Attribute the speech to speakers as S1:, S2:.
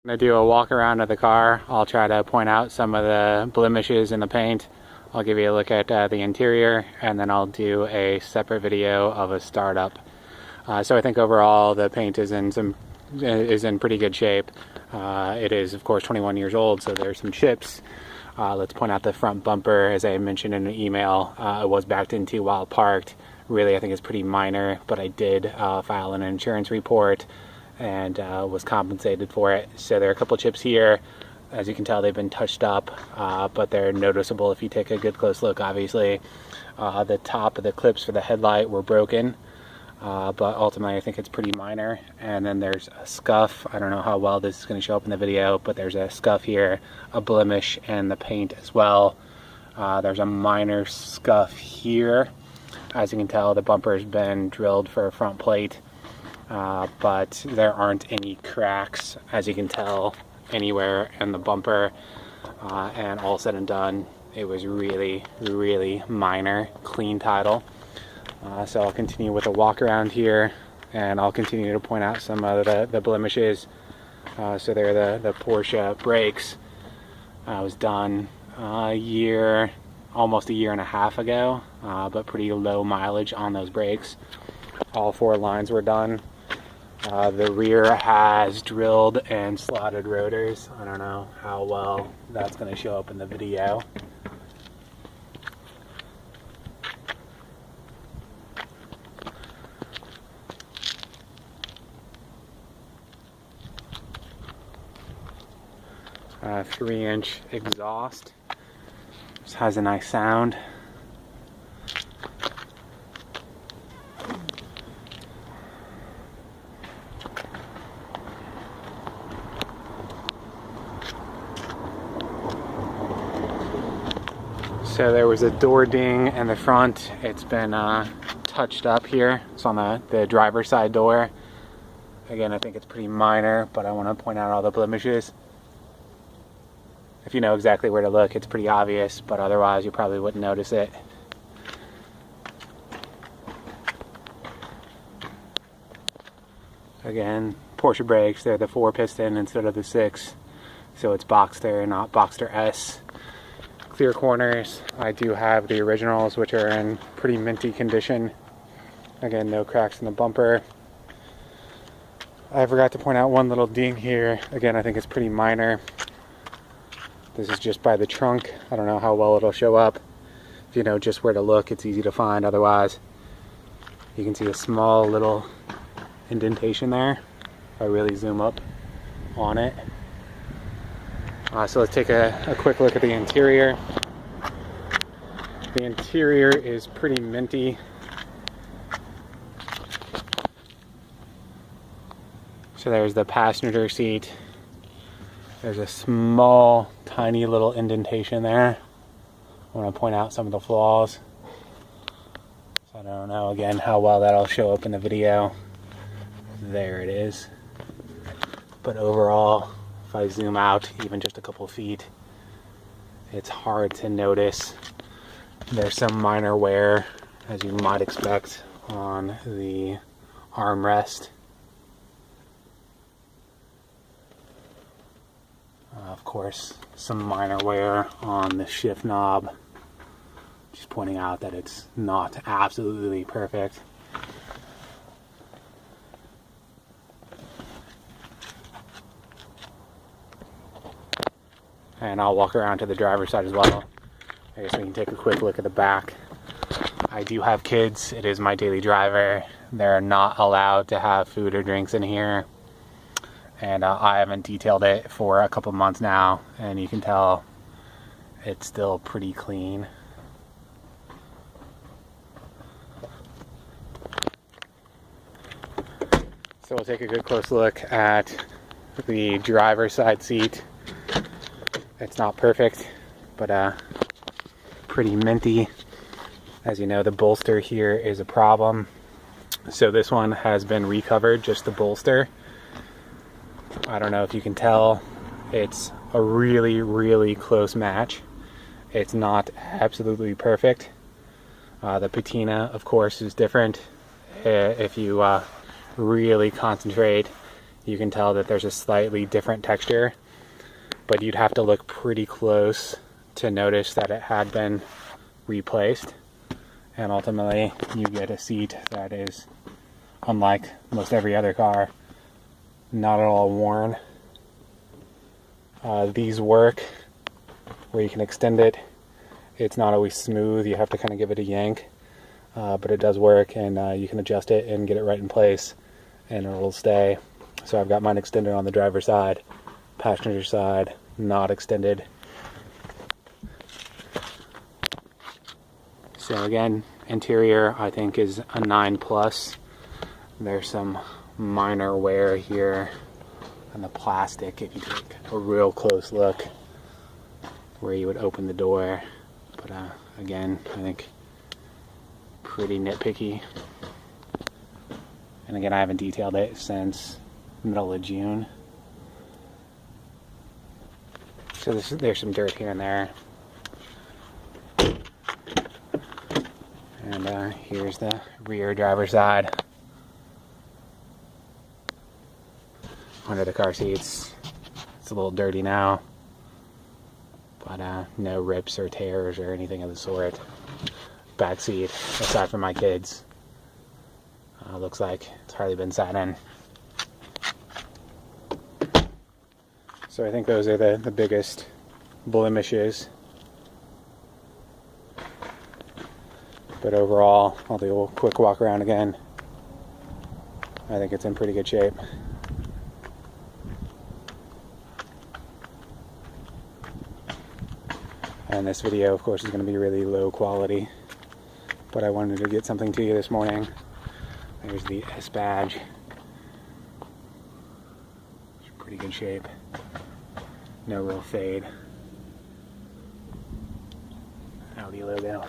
S1: I'm going to do a walk around of the car. I'll try to point out some of the blemishes in the paint. I'll give you a look at the interior, and then I'll do a separate video of a startup. So I think overall the paint is in pretty good shape. It is of course 21 years old, so there's some chips. Let's point out the front bumper. As I mentioned in an email, it was backed into while parked. Really, I think it's pretty minor, but I did file an insurance report and was compensated for it. So there are a couple chips here. As you can tell, they've been touched up, but they're noticeable if you take a good close look. Obviously, the top of the clips for the headlight were broken, but ultimately I think it's pretty minor. And then there's a scuff. I don't know how well this is going to show up in the video, but there's a scuff here, a blemish in the paint as well. There's a minor scuff here. As you can tell, the bumper's been drilled for a front plate, but there aren't any cracks, as you can tell, anywhere in the bumper. And all said and done, it was really minor, clean title. So I'll continue with a walk around here, and I'll continue to point out some of the blemishes. So there are the Porsche brakes. I was done almost a year and a half ago, but pretty low mileage on those brakes. All 4 lines were done. The rear has drilled and slotted rotors. I don't know how well that's going to show up in the video. A 3-inch exhaust. Just has a nice sound. So there was a door ding in the front. It's been touched up here. It's on the driver's side door. Again, I think it's pretty minor, but I want to point out all the blemishes. If you know exactly where to look, it's pretty obvious, but otherwise you probably wouldn't notice it. Again, Porsche brakes, they're the 4-piston instead of the 6, so it's Boxster, not Boxster S. Clear corners. I do have the originals, which are in pretty minty condition. Again, no cracks in the bumper. I forgot to point out one little ding here. Again, I think it's pretty minor. This is just by the trunk. I don't know how well it'll show up. If you know just where to look, it's easy to find. Otherwise, you can see a small little indentation there. If I really zoom up on it. So let's take a quick look at the interior. The interior is pretty minty. So there's the passenger seat. There's a small, tiny little indentation there. I want to point out some of the flaws. So I don't know, again, how well that'll show up in the video. There it is. But overall, if I zoom out even just a couple feet, it's hard to notice. There's some minor wear, as you might expect, on the armrest. Of course, some minor wear on the shift knob. Just pointing out that it's not absolutely perfect. And I'll walk around to the driver's side as well. I guess we can take a quick look at the back. I do have kids. It is my daily driver. They're not allowed to have food or drinks in here. And I haven't detailed it for a couple months now, and you can tell it's still pretty clean. So we'll take a good close look at the driver's side seat. It's not perfect, but pretty minty. As you know, the bolster here is a problem. So this one has been recovered, just the bolster. I don't know if you can tell, it's a really close match. It's not absolutely perfect. The patina, of course, is different. If you really concentrate, you can tell that there's a slightly different texture, but you'd have to look pretty close to notice that it had been replaced. And ultimately, you get a seat that is, unlike most every other car, not at all worn. These work where you can extend it. It's not always smooth, you have to kind of give it a yank, but it does work, and you can adjust it and get it right in place and it'll stay. So I've got mine extended on the driver's side, passenger side not extended. So again, interior I think is a 9+. There's some minor wear here on the plastic if you take a real close look where you would open the door. But again, I think pretty nitpicky. And again, I haven't detailed it since middle of June. So there's some dirt here and there. And here's the rear driver's side. Under the car seats, it's a little dirty now, but no rips or tears or anything of the sort. Back seat, aside from my kids, looks like it's hardly been sat in. So I think those are the biggest blemishes. But overall, I'll do a quick walk around again. I think it's in pretty good shape. And this video, of course, is going to be really low quality, but I wanted to get something to you this morning. There's the S badge. It's in pretty good shape. No real fade. Audi logo.